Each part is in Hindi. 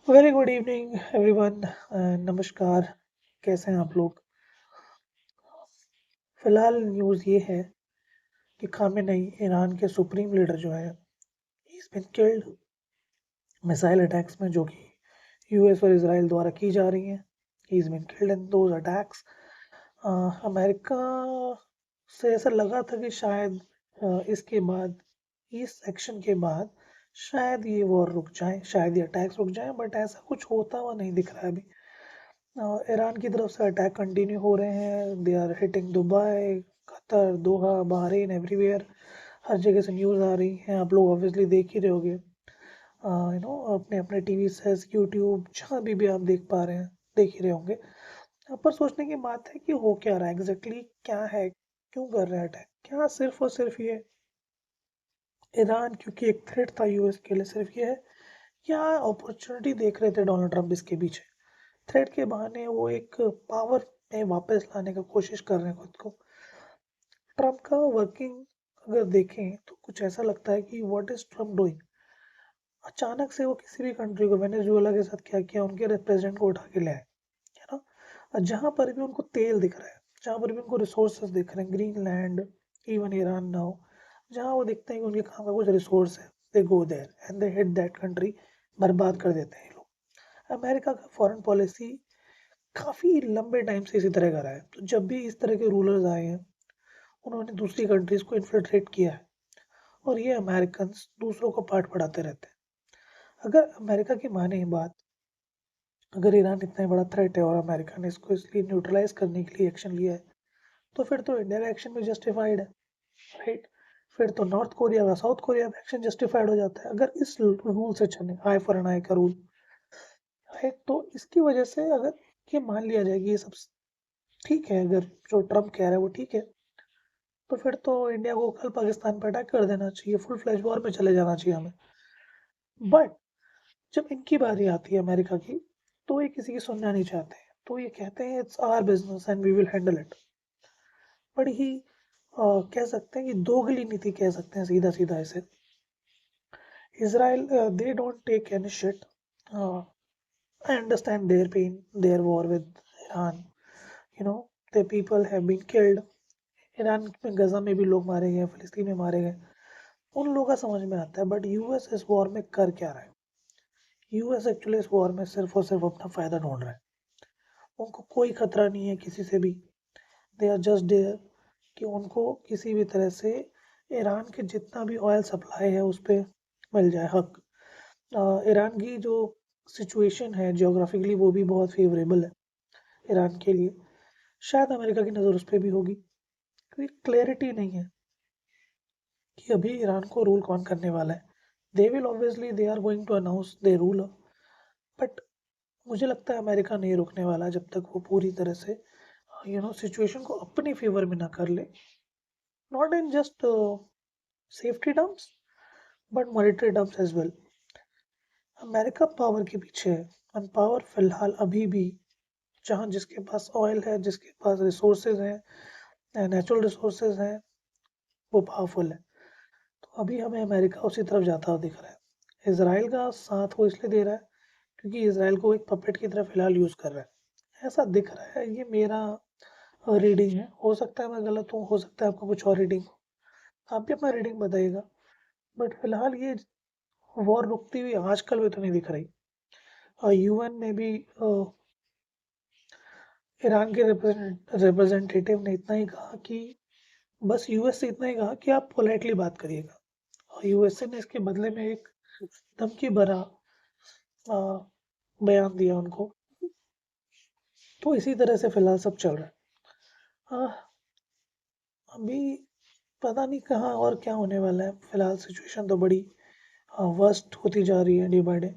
Very good evening everyone. नमस्कार। कैसे हैं आप लोग? फिलहाल न्यूज़ ये है कि खामेनेई ईरान के सुप्रीम लीडर जो है he is been killed missile attacks में, जो कि यूएस और इसराइल द्वारा की जा रही हैं। He is been killed in those attacks. America से ऐसा लगा था कि शायद इसके बाद, इस एक्शन के बाद शायद ये वॉर रुक जाए, शायद ये अटैक्स रुक जाए, बट ऐसा कुछ होता हुआ नहीं दिख रहा है अभी। ईरान की तरफ से अटैक कंटिन्यू हो रहे हैं। They are hitting Dubai, Qatar, Doha, Bahrain, everywhere. हर जगह से न्यूज़ आ रही हैं, आप लोग ऑब्वियसली देख ही रहे होगे। अपने अपने टीवी से, यूट्यूब, जहाँ भी आप देख पा रहे हैं, देख ही रहे होंगे। यहाँ पर सोचने की बात है कि हो क्या रहा है एग्जैक्टली, क्या है, क्यों कर रहे हैं अटैक? क्या सिर्फ और सिर्फ ये ईरान क्योंकि एक थ्रेट था यूएस के लिए, सिर्फ ये है? क्या अपॉर्चुनिटी देख रहे थे डोनाल्ड ट्रंप इसके पीछे? थ्रेड के बहाने वो एक पावर में वापस लाने का कोशिश कर रहे हैं खुद को। ट्रम्प का वर्किंग अगर देखें तो कुछ ऐसा लगता है कि व्हाट इज ट्रम्प डूइंग। अचानक से वो किसी भी कंट्री को, वेनेजुएला के साथ क्या किया, उनके प्रेसिडेंट को उठा के ले आए, है ना। और जहाँ पर भी उनको तेल दिख रहा है, जहाँ पर भी उनको रिसोर्सेज दिख रहे हैं, ग्रीनलैंड, इवन ईरान नाउ, जहाँ वो देखते हैं कि उनके काम का कुछ रिसोर्स है, they go there and they hit that country. बर्बाद कर देते हैं ये लोग। अमेरिका का फॉरेन पॉलिसी काफ़ी लंबे टाइम से इसी तरह का रहा है। तो जब भी इस तरह के रूलर्स आए हैं, उन्होंने दूसरी कंट्रीज़ को इन्फिल्ट्रेट किया है, और ये अमेरिकन्स दूसरों को पाठ पढ़ाते रहते हैं। अगर अमेरिका की माने बात, अगर ईरान इतना बड़ा थ्रेट है और अमेरिका ने इसको इसलिए न्यूट्रलाइज करने के लिए एक्शन लिया है, तो फिर तो इंडिया का एक्शन भी जस्टिफाइड है, राइट? फिर तो नॉर्थ कोरिया का, साउथ कोरिया का एक्शन जस्टिफाइड हो जाता है, अगर इस रूल से चले, आई फॉर एन आई का रूल, राइट? तो इसकी वजह से अगर ये मान लिया जाए कि ये सब ठीक है, अगर जो ट्रम्प कह रहा है वो ठीक है, तो फिर तो इंडिया को कल पाकिस्तान पर अटैक कर देना चाहिए, फुल फ्लैश वॉर में चले जाना चाहिए हमें। बट जब इनकी बारी आती है अमेरिका की, तो ये किसी की सुनना नहीं चाहते हैं, तो ये कहते हैं it's our business and we will handle it. बड़ी ही कह सकते हैं कि दोगली नीति कह सकते हैं, सीधा सीधा इसे। Israel, they don't take any shit. I understand their pain, their war with Iran, you know, the people have been killed. Iran में गजा में भी लोग मारे गए, फिलिस्तीन में मारे गए, उन लोगों का समझ में आता है। बट यूएस इस वॉर में कर क्या रहा है? यूएस एक्चुअली इस वॉर में सिर्फ और सिर्फ अपना फायदा ढूंढ रहा है। उनको कोई खतरा नहीं है किसी से भी। दे आर जस्ट देयर कि उनको किसी भी तरह से ईरान के जितना भी ऑयल सप्लाई है उस पर मिल जाए हक। ईरान की जो सिचुएशन है जियोग्राफिकली, वो भी बहुत फेवरेबल है ईरान के लिए। शायद अमेरिका की नज़र उस पर भी होगी, क्योंकि क्लैरिटी नहीं है कि अभी ईरान को रूल कौन करने वाला है। They will obviously, they are going to announce their rule, but मुझे लगता है अमेरिका नहीं रुकने वाला जब तक वो पूरी तरह से सिचुएशन को अपने फेवर में ना कर ले। Not in just safety terms, but monetary terms as well. America power के पीछे है, और पावर फिलहाल अभी भी, जहाँ जिसके पास ऑयल है, जिसके पास रिसोर्सेज हैं, नेचुरल रिसोर्सेज हैं, वो पावरफुल है। तो अभी हमें अमेरिका उसी तरफ जाता हुआ दिख रहा है। इसराइल का साथ वो इसलिए दे रहा है क्योंकि इसराइल को एक पपेट की तरह फिलहाल यूज़ कर रहा है, ऐसा दिख रहा है। ये मेरा रीडिंग है, हो सकता है मैं गलत हूँ, हो सकता है आपको कुछ और रीडिंग हो, आप भी अपना रीडिंग बताइएगा। बट फिलहाल ये वॉर रुकती हुई आजकल में तो नहीं दिख रही। और यूएन ने भी ईरान के रिप्रेजेंटेटिव ने इतना ही कहा कि, बस यूएस से इतना ही कहा कि आप पोलाइटली बात करिएगा, और यूएसए ने इसके बदले में एक धमकी भरा अ, बयान दिया उनको। तो इसी तरह से फिलहाल सब चल रहा है। अभी पता नहीं कहाँ और क्या होने वाला है। फिलहाल सिचुएशन तो बड़ी वर्स्ट होती जा रही है डे बाय डे।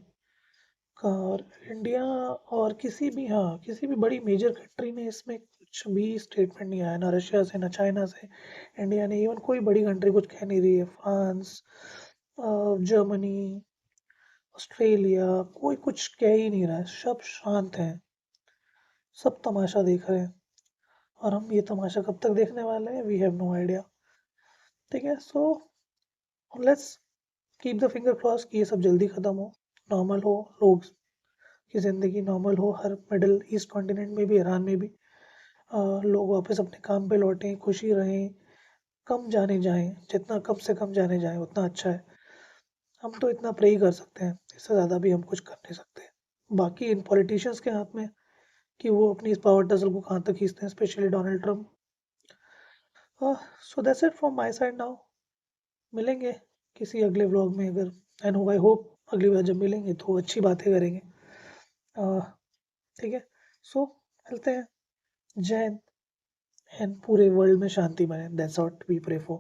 और इंडिया और किसी भी बड़ी मेजर कंट्री ने इसमें कुछ भी स्टेटमेंट नहीं आया, ना रशिया से, ना चाइना से। इंडिया ने, इवन कोई बड़ी कंट्री कुछ कह नहीं रही है। फ्रांस, जर्मनी, ऑस्ट्रेलिया, कोई कुछ कह ही नहीं रहा है, सब शांत हैं, सब तमाशा देख रहे हैं। और हम ये तमाशा कब तक देखने वाले हैं, वी हैव नो आइडिया। ठीक है, so let's keep the finger cross कि ये सब जल्दी ख़त्म हो, नॉर्मल हो, लोग कि ज़िंदगी नॉर्मल हो, हर मिडल ईस्ट कॉन्टिनेंट में भी, ईरान में भी लोग वापस अपने काम पे लौटें, खुशी रहें, कम जाने जाएँ, जितना कम से कम जाने जाएँ उतना अच्छा है। हम तो इतना प्रे ही कर सकते हैं, इससे ज़्यादा भी हम कुछ कर नहीं सकते। बाकी इन पॉलिटिशियंस के हाथ में कि वो अपनी इस पावर टसल को कहाँ तक खींचते हैं, specially Donald Trump. So that's it from my side now. मिलेंगे किसी अगले व्लॉग में, अगर एंड आई होप अगली बार जब मिलेंगे तो अच्छी बातें करेंगे। ठीक है, सो मिलते हैं। जय हिंद, एंड पूरे वर्ल्ड में शांति बने, that's what we pray for.